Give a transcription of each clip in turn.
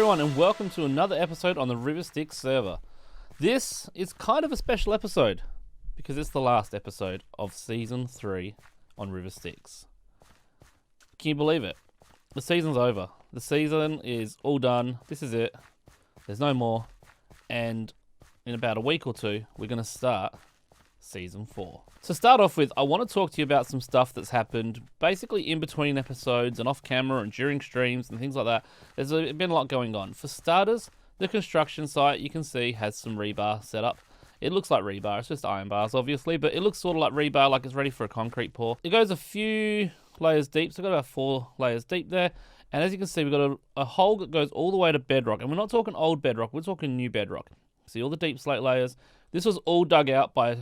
everyone, and welcome to another episode on the RiverStyx server. This is kind of a special episode because it's the last episode of Season 3 on RiverStyx. Can you believe it? The season's over. The season is all done. This is it. There's no more. And in about a week or two, we're going to start Season 4. To start off with, I want to talk to you about some stuff that's happened basically in between episodes and off camera and during streams and things like that. There's been a lot going on. For starters, the construction site, you can see, has some rebar set up. It looks like rebar. It's just iron bars, obviously, but it looks sort of like rebar, like it's ready for a concrete pour. It goes a few layers deep, so we've got about 4 layers deep there. And as you can see, we've got a hole that goes all the way to bedrock. And we're not talking old bedrock, we're talking new bedrock. See all the deep slate layers. This was all dug out by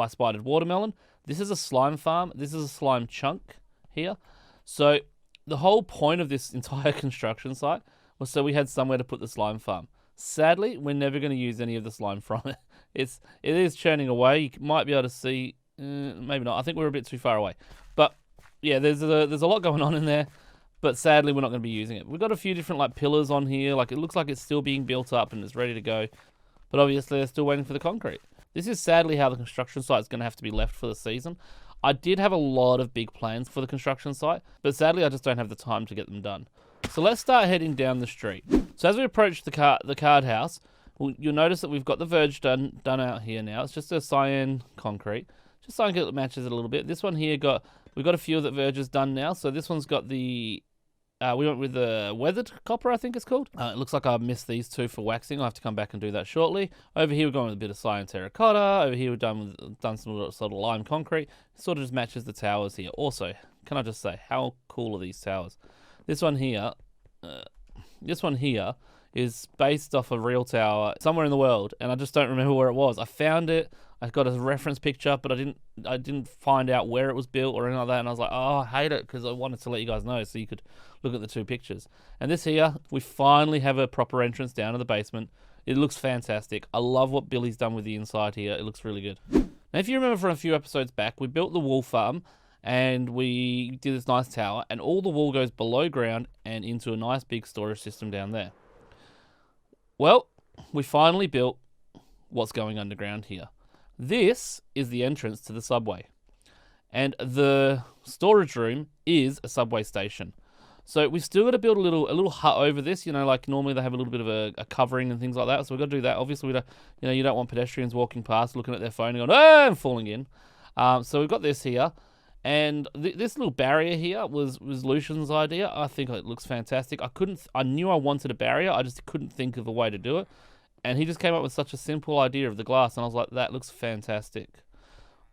spidered watermelon. This is a slime farm. This is a slime chunk here. So the whole point of this entire construction site was so we had somewhere to put the slime farm. Sadly, we're never going to use any of the slime from it. It is churning away. You might be able to see, maybe not. I think we're a bit too far away. But yeah, there's a lot going on in there. But sadly, we're not going to be using it. We've got a few different like pillars on here. Like it looks like it's still being built up and it's ready to go. But obviously, they're still waiting for the concrete. This is sadly how the construction site is going to have to be left for the season. I did have a lot of big plans for the construction site, but sadly, I just don't have the time to get them done. So let's start heading down the street. So as we approach the card house, you'll notice that we've got the verge done out here now. It's just a cyan concrete, just so it matches it a little bit. This one here we've got a few of the verges done now. So this one's got the we went with the weathered copper, I think it's called. It looks like I missed these two for waxing. I'll have to come back and do that shortly. Over here, we're going with a bit of cyan terracotta. Over here, we've done some sort of lime concrete. It sort of just matches the towers here. Also, can I just say, how cool are these towers? This one here is based off a real tower somewhere in the world, and I just don't remember where it was. I found it. I got a reference picture, but I didn't find out where it was built or anything like that. And I was like, oh, I hate it, because I wanted to let you guys know so you could look at the 2 pictures. And this here, we finally have a proper entrance down to the basement. It looks fantastic. I love what Billy's done with the inside here. It looks really good. Now, if you remember from a few episodes back, we built the wool farm and we did this nice tower, and all the wool goes below ground and into a nice big storage system down there. Well, we finally built what's going underground here. This is the entrance to the subway, and the storage room is a subway station. So we've still got to build a little hut over this. You know, like normally they have a little bit of a covering and things like that. So we've got to do that. Obviously, you don't want pedestrians walking past, looking at their phone and going, "Ah!" and falling in. So we've got this here, and this little barrier here was Lucian's idea. I think it looks fantastic. I knew I wanted a barrier. I just couldn't think of a way to do it. And he just came up with such a simple idea of the glass, and I was like, that looks fantastic.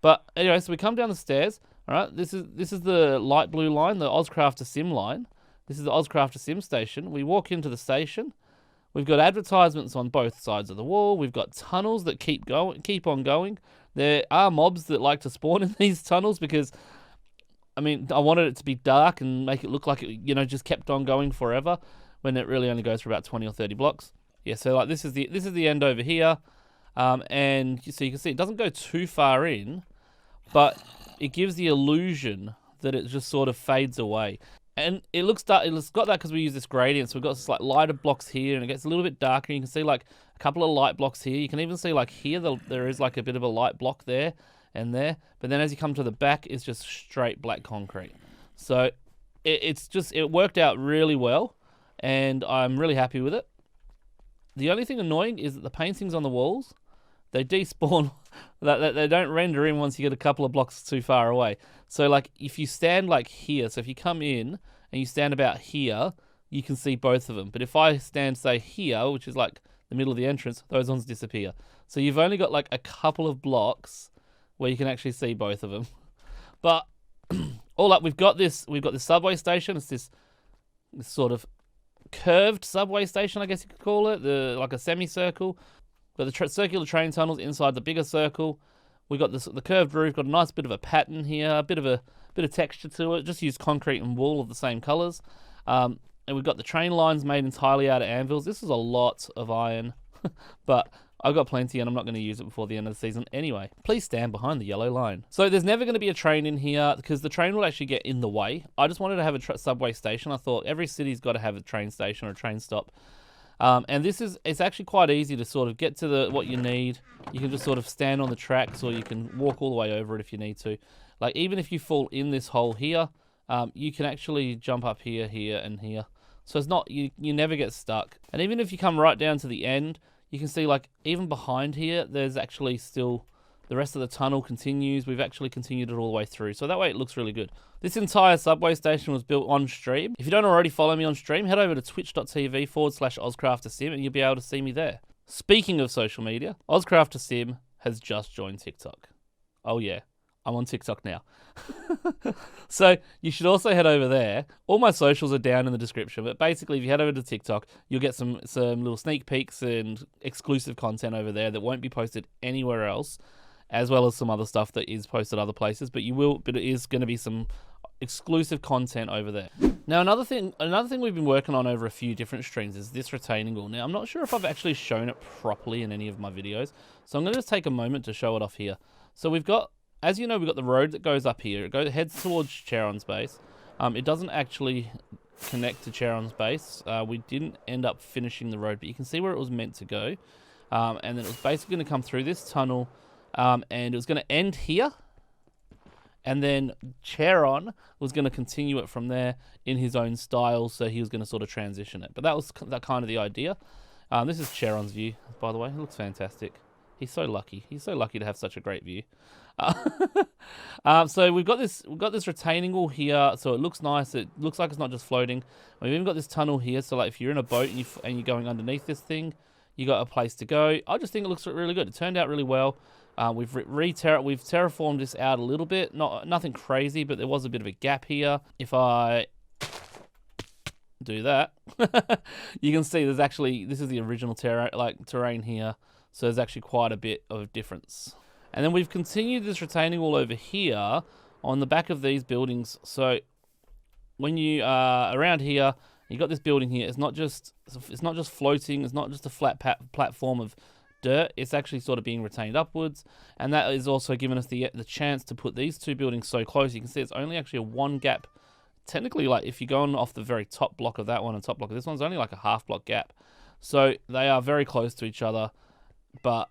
But anyway, so we come down the stairs. All right, this is the light blue line, the AusCrafterSim line. This is the AusCrafterSim station. We walk into the station. We've got advertisements on both sides of the wall. We've got tunnels that keep on going. There are mobs that like to spawn in these tunnels because, I mean, I wanted it to be dark and make it look like it, just kept on going forever, when it really only goes for about 20 or 30 blocks. Yeah, so like this is the end over here, and so you can see it doesn't go too far in, but it gives the illusion that it just sort of fades away. And it looks dark. It's got that because we use this gradient, so we've got this like lighter blocks here, and it gets a little bit darker. You can see like a couple of light blocks here. You can even see like here there is like a bit of a light block there and there, but then as you come to the back, it's just straight black concrete. So it worked out really well, and I'm really happy with it. The only thing annoying is that the paintings on the walls, they despawn. They don't render in once you get a couple of blocks too far away. So like if you stand like here, so if you come in and you stand about here, you can see both of them. But if I stand, say, here, which is like the middle of the entrance, those ones disappear. So you've only got like a couple of blocks where you can actually see both of them. But all up, we've got this subway station. It's this sort of curved subway station, I guess you could call it, like a semicircle. Got the circular train tunnels inside the bigger circle. We got the curved roof. Got a nice bit of a pattern here, a bit of texture to it. Just use concrete and wool of the same colours. And we've got the train lines made entirely out of anvils. This is a lot of iron, but I've got plenty and I'm not going to use it before the end of the season anyway. Please stand behind the yellow line. So there's never going to be a train in here because the train will actually get in the way. I just wanted to have a subway station. I thought every city's got to have a train station or a train stop. And it's actually quite easy to sort of get to what you need. You can just sort of stand on the tracks, or you can walk all the way over it if you need to. Like, even if you fall in this hole here, you can actually jump up here, here, and here. So it's not, you never get stuck. And even if you come right down to the end, you can see, like, even behind here, there's actually still, the rest of the tunnel continues. We've actually continued it all the way through. So that way it looks really good. This entire subway station was built on stream. If you don't already follow me on stream, head over to twitch.tv/AusCrafterSim and you'll be able to see me there. Speaking of social media, AusCrafterSim has just joined TikTok. Oh yeah, I'm on TikTok now. So you should also head over there. All my socials are down in the description, but basically if you head over to TikTok, you'll get some little sneak peeks and exclusive content over there that won't be posted anywhere else, as well as some other stuff that is posted other places, but it is going to be some exclusive content over there. Now, another thing we've been working on over a few different streams is this retaining wall. Now, I'm not sure if I've actually shown it properly in any of my videos, so I'm going to just take a moment to show it off here. So we've got, as you know, we've got the road that goes up here. It heads towards Charon's base. It doesn't actually connect to Charon's base. We didn't end up finishing the road, but you can see where it was meant to go. And then it was basically going to come through this tunnel, and it was going to end here. And then Charon was going to continue it from there in his own style, so he was going to sort of transition it. But that was kind of the idea. This is Charon's view, by the way. It looks fantastic. He's so lucky. He's so lucky to have such a great view. So we've got this retaining wall here, so it looks nice. It looks like it's not just floating. We've even got this tunnel here, so like if you're in a boat and you're going underneath this thing, you got a place to go. I just think it looks really good. It turned out really well. We've terraformed this out a little bit, nothing crazy, but there was a bit of a gap here. If I do that, you can see this is the original terrain here, so there's actually quite a bit of difference. And then we've continued this retaining wall over here on the back of these buildings. So when you are around here, you got this building here. It's not just floating. It's not just a flat platform of dirt. It's actually sort of being retained upwards, and that is also giving us the chance to put these two buildings so close. You can see it's only actually a one gap. Technically, like if you're going off the very top block of that one and top block of this one's only like a half block gap. So they are very close to each other, but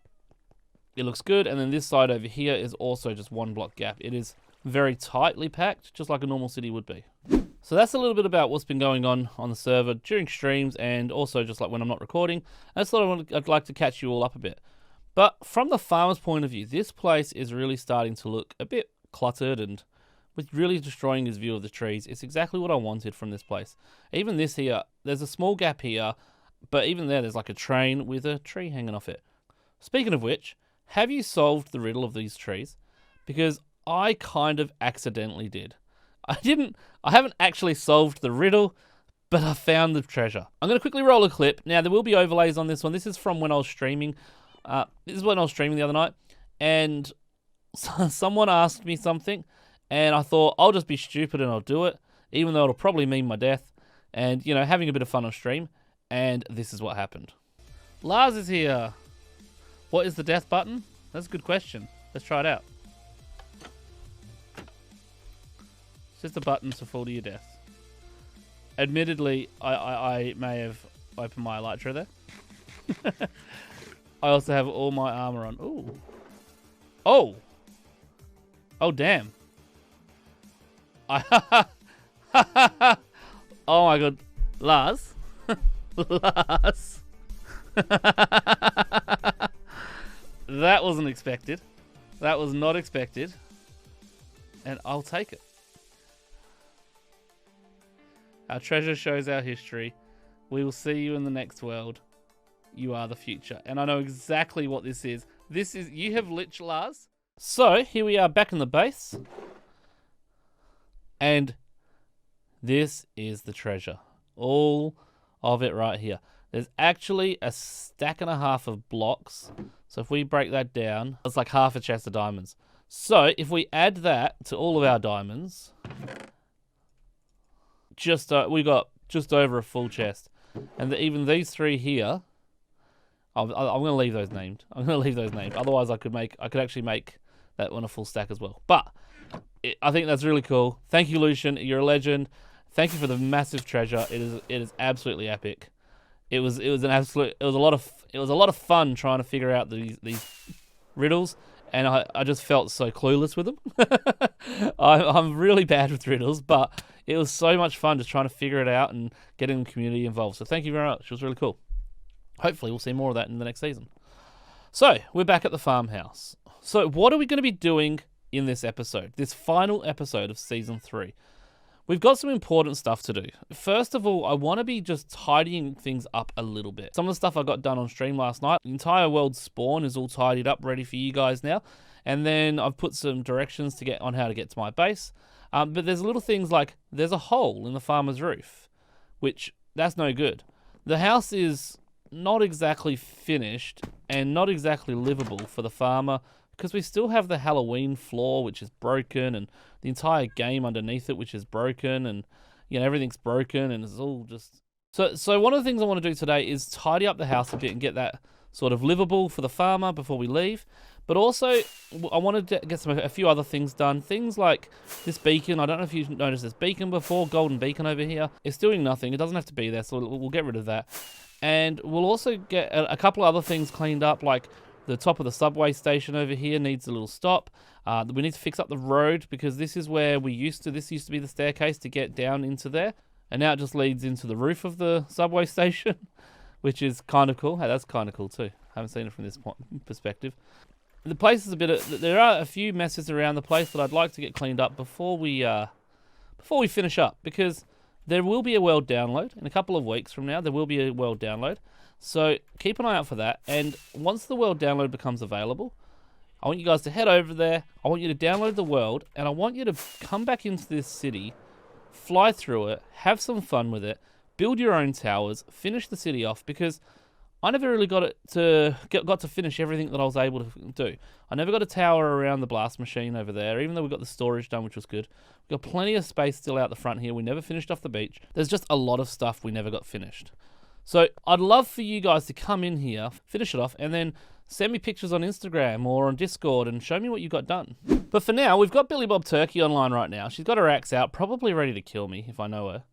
it looks good. And then this side over here is also just one block gap. It is very tightly packed, just like a normal city would be. So that's a little bit about what's been going on the server during streams, and also just like when I'm not recording. That's what I'd like to catch you all up a bit. But from the farmer's point of view, this place is really starting to look a bit cluttered and with really destroying his view of the trees. It's exactly what I wanted from this place. Even this here, there's a small gap here, but even there's like a train with a tree hanging off it. Speaking of which, have you solved the riddle of these trees? Because I kind of accidentally did. I haven't actually solved the riddle, but I found the treasure. I'm going to quickly roll a clip. Now, there will be overlays on this one. This is from when I was streaming. This is when I was streaming the other night, and someone asked me something, and I thought, I'll just be stupid and I'll do it, even though it'll probably mean my death, and, you know, having a bit of fun on stream, and this is what happened. Lars is here. What is the death button? That's a good question. Let's try it out. Just a button to fall to your death. Admittedly, I may have opened my elytra there. I also have all my armor on. Ooh. Oh. Oh, damn. Oh my god. Lars. Lars. That wasn't expected. That was not expected. And I'll take it. Our treasure shows our history. We will see you in the next world. You are the future. And I know exactly what this is. This is... You have lit, Lars. So, here we are back in the base. And this is the treasure. All of it right here. There's actually a stack and a half of blocks. So if we break that down, it's like half a chest of diamonds. So, if we add that to all of our diamonds... we got just over a full chest, and even these three here, I'm going to leave those named. Otherwise, I could actually make that one a full stack as well. But I think that's really cool. Thank you, Lucian. You're a legend. Thank you for the massive treasure. It is absolutely epic. it was a lot of fun trying to figure out these riddles, and I just felt so clueless with them. I'm really bad with riddles, but it was so much fun just trying to figure it out and getting the community involved. So thank you very much. It was really cool. Hopefully we'll see more of that in the next season. So we're back at the farmhouse. So what are we going to be doing in this episode, this final episode of Season 3? We've got some important stuff to do. First of all, I want to be just tidying things up a little bit. Some of the stuff I got done on stream last night, the entire world spawn is all tidied up, ready for you guys now. And then I've put some directions to get on how to get to my base. But there's little things like there's a hole in the farmer's roof, which that's no good. The house is not exactly finished and not exactly livable for the farmer, because we still have the Halloween floor, which is broken, and the entire game underneath it, which is broken, and everything's broken, and it's all just... So one of the things I want to do today is tidy up the house a bit and get that sort of livable for the farmer before we leave. But also, I wanted to get a few other things done. Things like this beacon. I don't know if you've noticed this beacon before, golden beacon over here. It's doing nothing. It doesn't have to be there, so we'll get rid of that. And we'll also get a couple other things cleaned up, like the top of the subway station over here needs a little stop. We need to fix up the road, because this is where this used to be the staircase to get down into there. And now it just leads into the roof of the subway station, which is kind of cool. Hey, that's kind of cool too. Haven't seen it from this perspective. The place is there are a few messes around the place that I'd like to get cleaned up before we finish up, because there will be a world download in a couple of weeks from now. There will be a world download. So keep an eye out for that. And once the world download becomes available, I want you guys to head over there. I want you to download the world, and I want you to come back into this city, fly through it, have some fun with it, build your own towers, finish the city off, because I never really got to finish everything that I was able to do. I never got a tower around the blast machine over there, even though we got the storage done, which was good. We got plenty of space still out the front here. We never finished off the beach. There's just a lot of stuff we never got finished. So I'd love for you guys to come in here, finish it off, and then send me pictures on Instagram or on Discord and show me what you got done. But for now, we've got Billy Bob Turkey online right now. She's got her axe out, probably ready to kill me if I know her.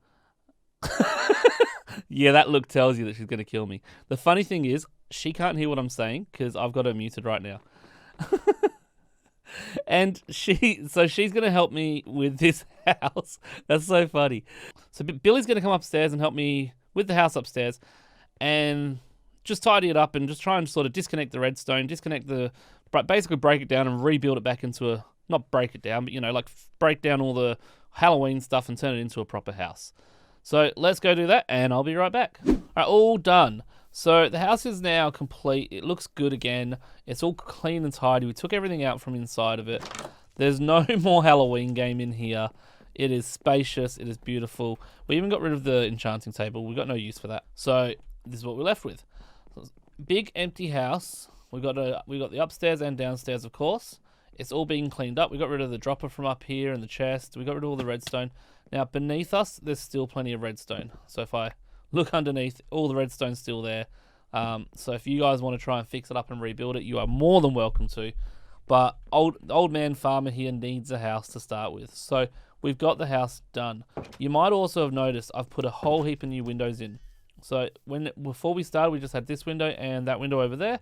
Yeah, that look tells you that she's going to kill me. The funny thing is, she can't hear what I'm saying because I've got her muted right now. And she's going to help me with this house. That's so funny. So Billy's going to come upstairs and help me with the house upstairs and just tidy it up and just try and sort of disconnect the redstone, basically break it down and rebuild it back into not break it down, but like break down all the Halloween stuff and turn it into a proper house. So let's go do that, and I'll be right back. All right, all done. So the house is now complete. It looks good again. It's all clean and tidy. We took everything out from inside of it. There's no more Halloween game in here. It is spacious. It is beautiful. We even got rid of the enchanting table. We got no use for that. So this is what we're left with. Big empty house. We got the upstairs and downstairs, of course. It's all being cleaned up. We got rid of the dropper from up here and the chest. We got rid of all the redstone. Now, beneath us, there's still plenty of redstone. So if I look underneath, all the redstone's still there. So if you guys want to try and fix it up and rebuild it, you are more than welcome to. But old man farmer here needs a house to start with. So we've got the house done. You might also have noticed I've put a whole heap of new windows in. So before we started, we just had this window and that window over there.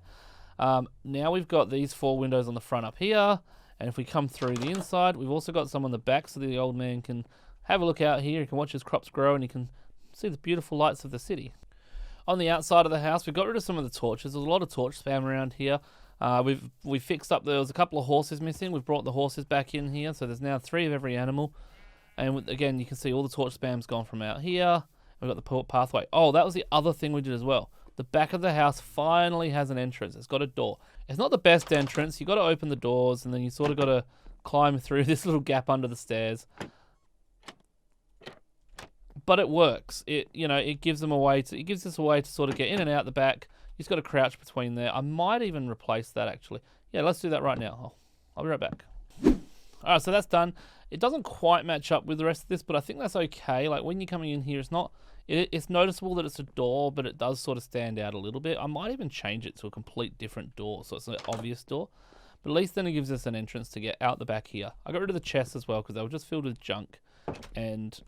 Now we've got these 4 windows on the front up here. And if we come through the inside, we've also got some on the back so the old man can have a look out here. He can watch his crops grow and he can see the beautiful lights of the city. On the outside of the house, we got rid of some of the torches. There's a lot of torch spam around here. We fixed up, there was a couple of horses missing. We've brought the horses back in here, so there's now 3 of every animal. And again, you can see all the torch spam's gone from out here. We've got the pathway. Oh, that was the other thing we did as well. The back of the house finally has an entrance. It's got a door. It's not the best entrance. You got to open the doors, and then you sort of got to climb through this little gap under the stairs. But it works. It gives us a way to sort of get in and out the back. You just got to crouch between there. I might even replace that actually. Yeah, let's do that right now. I'll be right back. All right, so that's done. It doesn't quite match up with the rest of this, but I think that's okay. Like when you're coming in here, it's noticeable that it's a door, but it does sort of stand out a little bit. I might even change it to a complete different door, so it's an obvious door. But at least then it gives us an entrance to get out the back here. I got rid of the chests as well because they were just filled with junk, and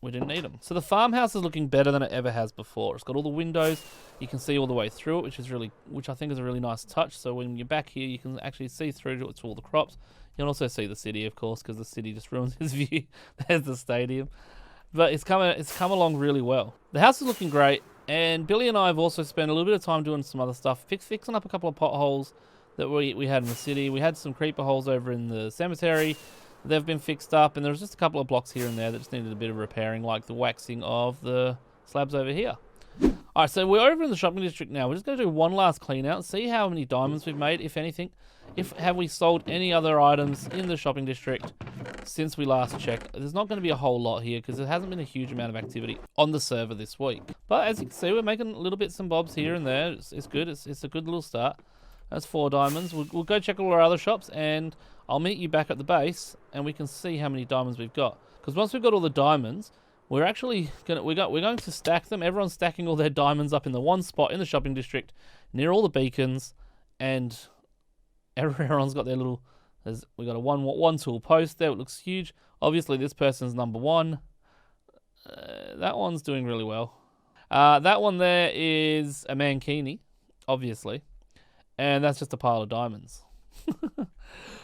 we didn't need them. So the farmhouse is looking better than it ever has before. It's got all the windows. You can see all the way through it, which I think is a really nice touch. So when you're back here, you can actually see through to all the crops. You can also see the city, of course, because the city just ruins his view. There's the stadium. But it's come along really well. The house is looking great, and Billy and I have also spent a little bit of time doing some other stuff, fixing up a couple of potholes that we had in the city. We had some creeper holes over in the cemetery. They've been fixed up, and there was just a couple of blocks here and there that just needed a bit of repairing, like the waxing of the slabs over here. Alright, so we're over in the shopping district now. We're just going to do one last clean out, see how many diamonds we've made, if anything. Have we sold any other items in the shopping district since we last checked. There's not going to be a whole lot here because there hasn't been a huge amount of activity on the server this week. But as you can see, we're making little bits and bobs here and there. It's good. It's a good little start. That's 4 diamonds. We'll go check all our other shops, and I'll meet you back at the base, and we can see how many diamonds we've got. Because once we've got all the diamonds, we're actually we're going to stack them. Everyone's stacking all their diamonds up in the one spot in the shopping district near all the beacons, and everyone's got their little. We got a one tool post there. It looks huge. Obviously, this person's number 1. That one's doing really well. That one there is a mankini, obviously, and that's just a pile of diamonds.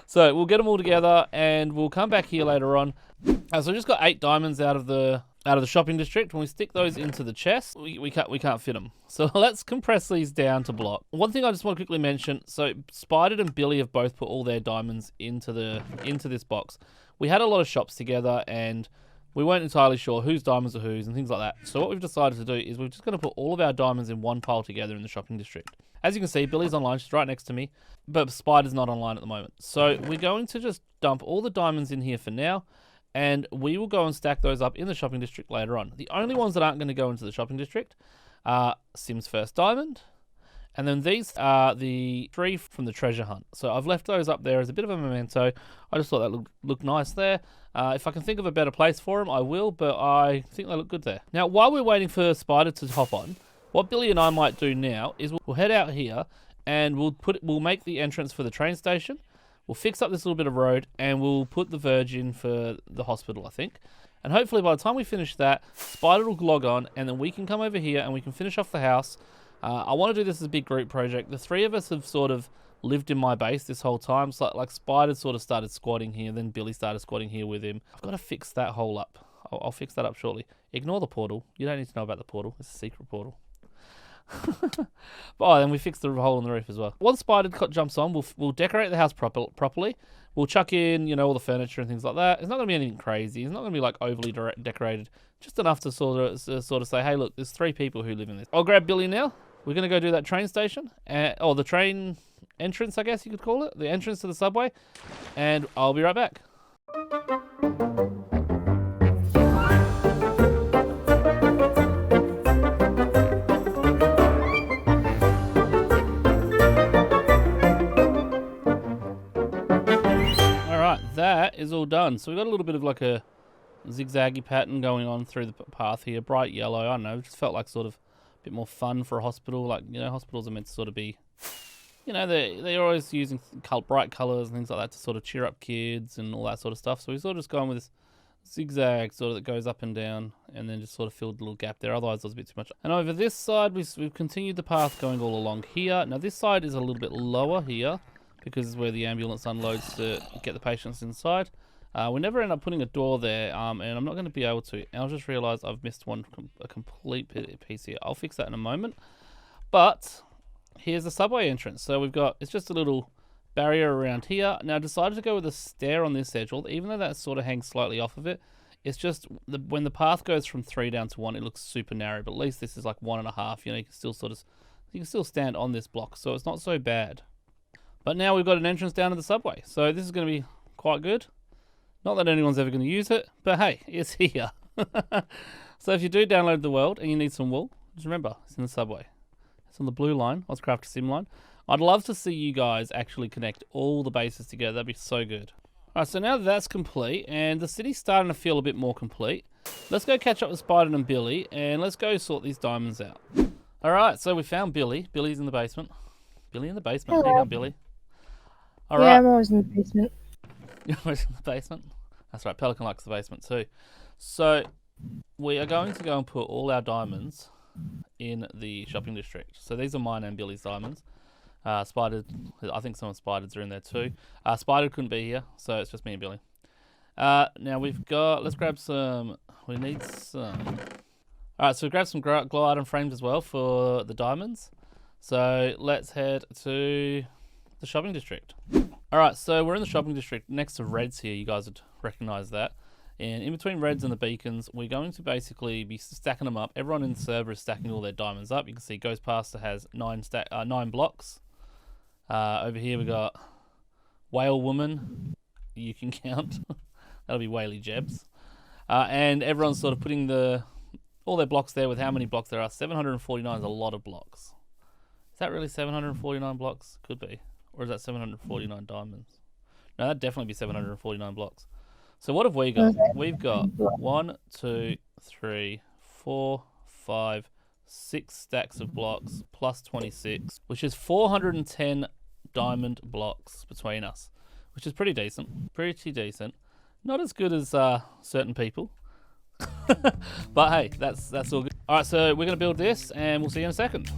So we'll get them all together, and we'll come back here later on. So we just got 8 diamonds out of the shopping district. When we stick those into the chest, we can't fit them. So let's compress these down to block. One thing I just want to quickly mention. So Spider and Billy have both put all their diamonds into this box. We had a lot of shops together, and we weren't entirely sure whose diamonds are whose and things like that. So what we've decided to do is we're just going to put all of our diamonds in one pile together in the shopping district. As you can see, Billy's online. She's right next to me. But Spider's not online at the moment. So we're going to just dump all the diamonds in here for now. And we will go and stack those up in the shopping district later on. The only ones that aren't going to go into the shopping district are Sim's First Diamond. And then these are the 3 from the treasure hunt. So I've left those up there as a bit of a memento. I just thought that looked nice there. If I can think of a better place for them, I will. But I think they look good there. Now, while we're waiting for Spider to hop on, what Billy and I might do now is we'll head out here and we'll make the entrance for the train station. We'll fix up this little bit of road, and we'll put the verge in for the hospital, I think. And hopefully by the time we finish that, Spider will log on, and then we can come over here and we can finish off the house. I want to do this as a big group project. The 3 of us have sort of lived in my base this whole time. So like Spider sort of started squatting here, then Billy started squatting here with him. I've got to fix that hole up. I'll fix that up shortly. Ignore the portal. You don't need to know about the portal. It's a secret portal. But then we fixed the hole in the roof as well. Once Spider jumps on, we'll decorate the house properly. We'll chuck in, all the furniture and things like that. It's not going to be anything crazy. It's not going to be like overly decorated. Just enough to sort of say, hey, look, there's 3 people who live in this. I'll grab Billy now. We're going to go do that train station, or the train entrance, I guess you could call it, the entrance to the subway, and I'll be right back. That is all done. So we've got a little bit of like a zigzaggy pattern going on through the path here. Bright yellow, I don't know. It just felt like sort of a bit more fun for a hospital. Like, hospitals are meant to sort of be, they're always using bright colours and things like that to sort of cheer up kids and all that sort of stuff. So we sort of just going with this zigzag sort of that goes up and down, and then just sort of filled the little gap there. Otherwise, it was a bit too much. And over this side, we've continued the path going all along here. Now this side is a little bit lower here, because it's where the ambulance unloads to get the patients inside. We never end up putting a door there, and I'm not going to be able to. And I just realised I've missed a complete piece here. I'll fix that in a moment. But here's the subway entrance. So it's just a little barrier around here. Now I decided to go with a stair on this edge, even though that sort of hangs slightly off of it. It's just when the path goes from 3 down to 1, it looks super narrow. But at least this is like 1.5. You can still stand on this block, so it's not so bad. But now we've got an entrance down to the subway. So this is going to be quite good. Not that anyone's ever going to use it, but hey, it's here. So if you do download the world and you need some wool, just remember, it's in the subway. It's on the blue line, AusCrafterSim line. I'd love to see you guys actually connect all the bases together. That'd be so good. Alright, so now that's complete, and the city's starting to feel a bit more complete. Let's go catch up with Spider and Billy, and let's go sort these diamonds out. Alright, so we found Billy. Billy's in the basement. Billy in the basement. Hello. There you go, Billy. All right. I'm always in the basement. You're always in the basement? That's right, Pelican likes the basement too. So, we are going to go and put all our diamonds in the shopping district. So these are mine and Billy's diamonds. Spider, I think some of Spider's are in there too. Spider couldn't be here, so it's just me and Billy. Now we've got, let's grab some, we need some. Alright, so we grab some glow item frames as well for the diamonds. So let's head to the shopping district. Alright, so we're in the shopping district next to Reds here. You guys would recognize that. And in between Reds and the beacons, we're going to basically be stacking them up. Everyone in the server is stacking all their diamonds up. You can see Ghost Pastor has 9 blocks. Over here we got Whale Woman. You can count. That'll be Whaley Jebs. And everyone's sort of putting all their blocks there with how many blocks there are. 749 is a lot of blocks. Is that really 749 blocks? Could be. Or is that 749 diamonds? No, that'd definitely be 749 blocks. So what have we got? We've got 1, 2, 3, 4, 5, 6 stacks of blocks plus 26, which is 410 diamond blocks between us, which is pretty decent. Pretty decent. Not as good as certain people. But hey, that's all good. Alright, so we're going to build this and we'll see you in a second.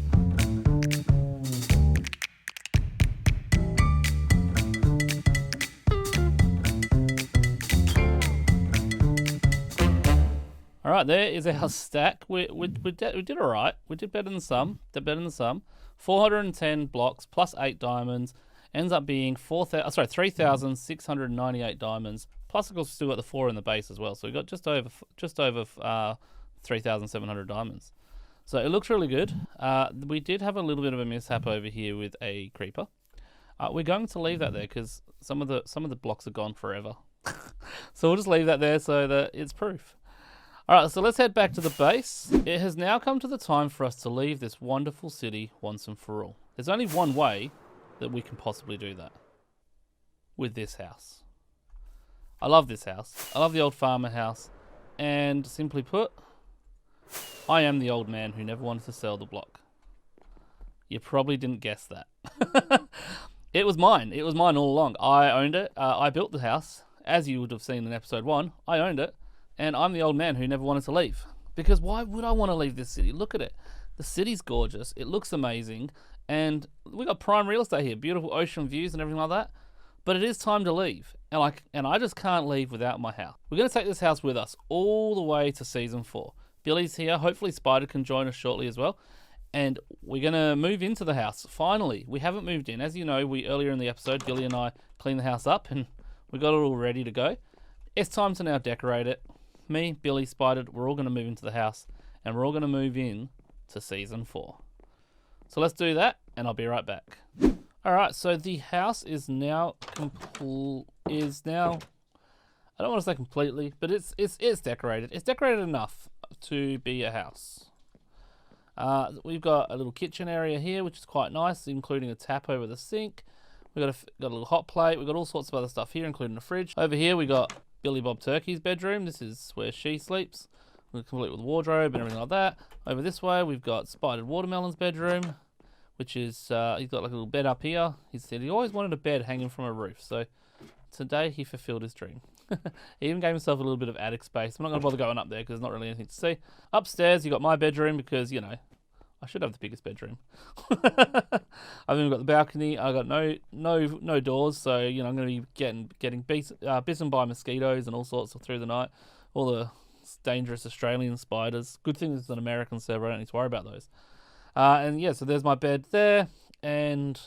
Alright, there is our stack. We did alright. We did better than some. 410 blocks plus 8 diamonds ends up being 3,698 diamonds. Plus, of course, we still got the 4 in the base as well. So we got just over 3,700 diamonds. So it looks really good. We did have a little bit of a mishap over here with a creeper. We're going to leave that there because some of the blocks are gone forever. So we'll just leave that there so that it's proof. Alright, so let's head back to the base. It has now come to the time for us to leave this wonderful city once and for all. There's only one way that we can possibly do that. With this house. I love this house. I love the old farmer house. And simply put, I am the old man who never wanted to sell the block. You probably didn't guess that. It was mine. It was mine all along. I owned it. I built the house. As you would have seen in episode 1, I owned it. And I'm the old man who never wanted to leave. Because why would I want to leave this city? Look at it. The city's gorgeous. It looks amazing. And we got prime real estate here. Beautiful ocean views and everything like that. But it is time to leave. And I just can't leave without my house. We're going to take this house with us all the way to Season 4. Billy's here. Hopefully Spider can join us shortly as well. And we're going to move into the house. Finally, we haven't moved in. As you know, earlier in the episode, Billy and I cleaned the house up. And we got it all ready to go. It's time to now decorate it. Me, Billy, Spider, we're all going to move into the house, and we're all going to move in to Season 4. So let's do that, and I'll be right back. Alright, so the house is now I don't want to say completely, but it's decorated. It's decorated enough to be a house. We've got a little kitchen area here, which is quite nice, including a tap over the sink. We've got a little hot plate. We've got all sorts of other stuff here, including a fridge. Over here, we got Billy Bob Turkey's bedroom. This is where she sleeps. We're complete with wardrobe and everything like that. Over this way, we've got Spider Watermelon's bedroom, which is, he's got like a little bed up here. He said he always wanted a bed hanging from a roof. So today he fulfilled his dream. He even gave himself a little bit of attic space. I'm not going to bother going up there because there's not really anything to see. Upstairs, you got my bedroom because, you know, I should have the biggest bedroom. I've even got the balcony. I got no doors, so you know I'm going to be getting bitten by mosquitoes and all sorts through the night. All the dangerous Australian spiders. Good thing it's an American server. I don't need to worry about those. And yeah, so there's my bed there, and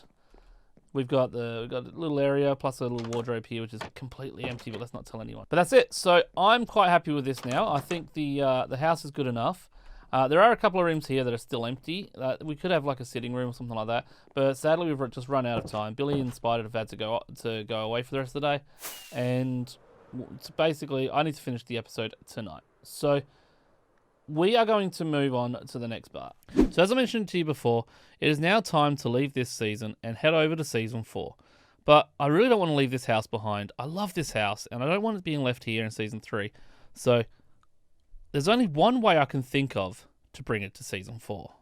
we've got a little area plus a little wardrobe here, which is completely empty. But let's not tell anyone. But that's it. So I'm quite happy with this now. I think the house is good enough. There are a couple of rooms here that are still empty. We could have like a sitting room or something like that, but sadly we've just run out of time. Billy and Spider have had to go away for the rest of the day, and basically I need to finish the episode tonight. So we are going to move on to the next part. So as I mentioned to you before, it is now time to leave this season and head over to Season 4. But I really don't want to leave this house behind. I love this house, and I don't want it being left here in Season 3. So there's only one way I can think of to bring it to Season 4.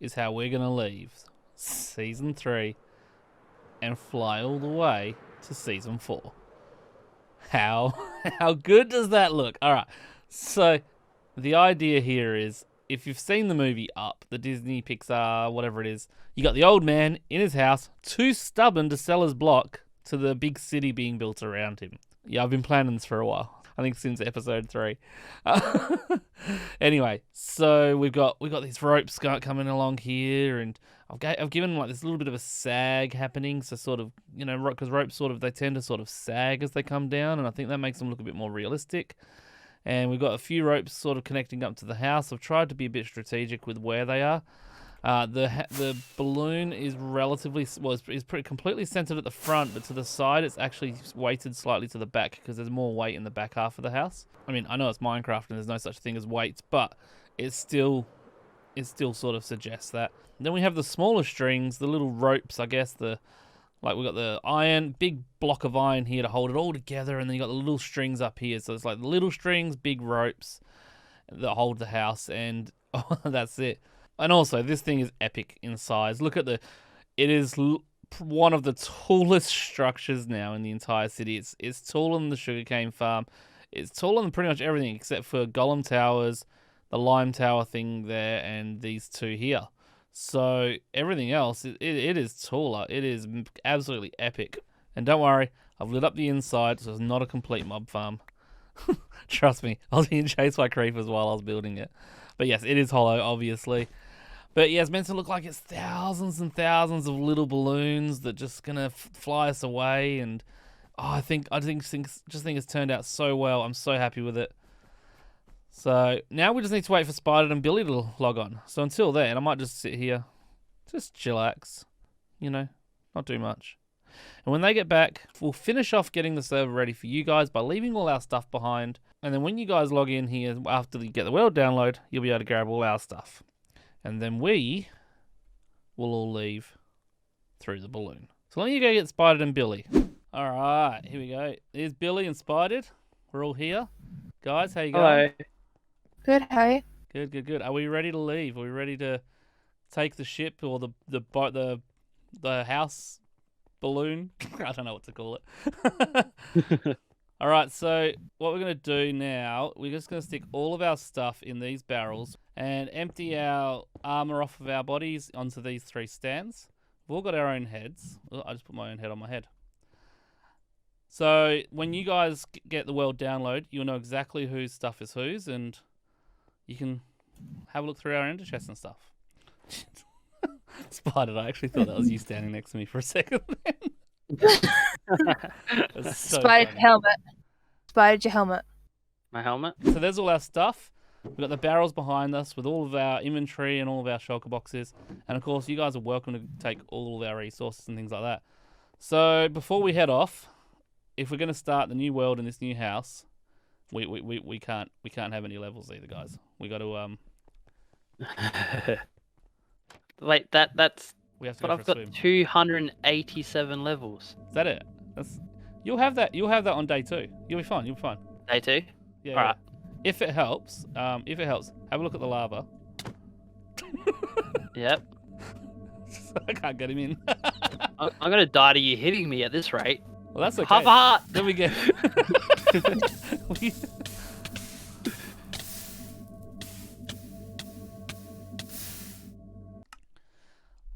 is how we're going to leave Season 3 and fly all the way to Season 4. How good does that look? All right. So the idea here is, if you've seen the movie Up, the Disney, Pixar, whatever it is, you got the old man in his house, too stubborn to sell his block to the big city being built around him. Yeah, I've been planning this for a while. I think since episode 3. Anyway, so we've got these ropes coming along here, and I've given like this little bit of a sag happening, so sort of, you know, because ropes they tend to sort of sag as they come down, and I think that makes them look a bit more realistic. And we've got a few ropes sort of connecting up to the house. I've tried to be a bit strategic with where they are. The balloon is relatively is pretty completely centered at the front, but to the side it's actually weighted slightly to the back because there's more weight in the back half of the house. I mean, I know it's Minecraft and there's no such thing as weights, but it still sort of suggests that. And then we have the smaller strings, the little ropes, I guess. We've got the big block of iron here to hold it all together, and then you got the little strings up here. So it's like the little strings, big ropes that hold the house, and that's it. And also, this thing is epic in size. Look at it is one of the tallest structures now in the entire city. It's taller than the sugarcane farm. It's taller than pretty much everything except for Golem Towers, the Lime Tower thing there, and these two here. So everything else, it is taller. It is absolutely epic. And don't worry, I've lit up the inside, so it's not a complete mob farm. Trust me, I was being chased by creepers while I was building it. But yes, it is hollow, obviously. But yeah, it's meant to look like it's thousands and thousands of little balloons that just gonna fly us away. And I think it's turned out so well. I'm so happy with it. So now we just need to wait for Spider and Billy to log on. So until then, I might just sit here, just chillax, you know, not do much. And when they get back, we'll finish off getting the server ready for you guys by leaving all our stuff behind. And then when you guys log in here, after you get the world download, you'll be able to grab all our stuff. And then we will all leave through the balloon. So let me go get Spider and Billy. All right, here we go. Here's Billy and Spider. We're all here. Guys, how you going? Hello. Good, how are you? Good. Are we ready to leave? Are we ready to take the ship or the house balloon? I don't know what to call it. All right, so what we're going to do now, we're just going to stick all of our stuff in these barrels and empty our armor off of our bodies onto these 3 stands. We've all got our own heads. Oh, I just put my own head on my head. So when you guys get the world download, you'll know exactly whose stuff is whose, and you can have a look through our ender chests and stuff. Spider, I actually thought that was you standing next to me for a second. Spider helmet. Spider your helmet. My helmet? So there's all our stuff. We've got the barrels behind us with all of our inventory and all of our shulker boxes. And of course, you guys are welcome to take all of our resources and things like that. So before we head off, if we're going to start the new world in this new house, we can't have any levels either, guys. We got to Wait, that's we have to but go I've for a got swim. 287 levels. Is that it? You'll have that on day 2. You'll be fine. Day 2? Yeah. All right. If it helps, have a look at the lava. Yep. I can't get him in. I'm gonna die to you hitting me at this rate. Well, that's okay. Half a heart. Then we get.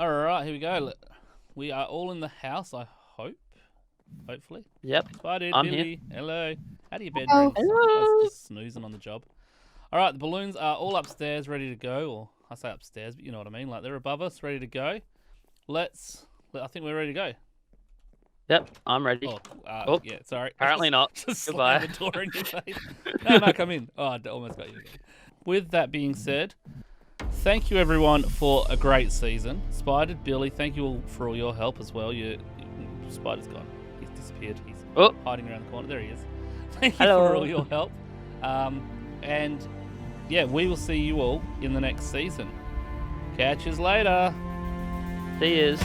All right, here we go. We are all in the house, I hope. Hopefully. Yep. Spider, I'm Billy, hello. How do you bed? Hello. Hello. Just snoozing on the job. All right, the balloons are all upstairs, ready to go. Or I say upstairs, but you know what I mean. Like they're above us, ready to go. I think we're ready to go. Yep, I'm ready. Oh, yeah, sorry. Apparently not. Just Goodbye. slam the door in your face. No, come in. Oh, I almost got you again. With that being said, thank you everyone for a great season. Spider, Billy, thank you all for all your help as well. Spider's gone. He's disappeared. He's hiding around the corner. There he is. Thank you for all your help. And yeah, we will see you all in the next season. Catch us later. See yous.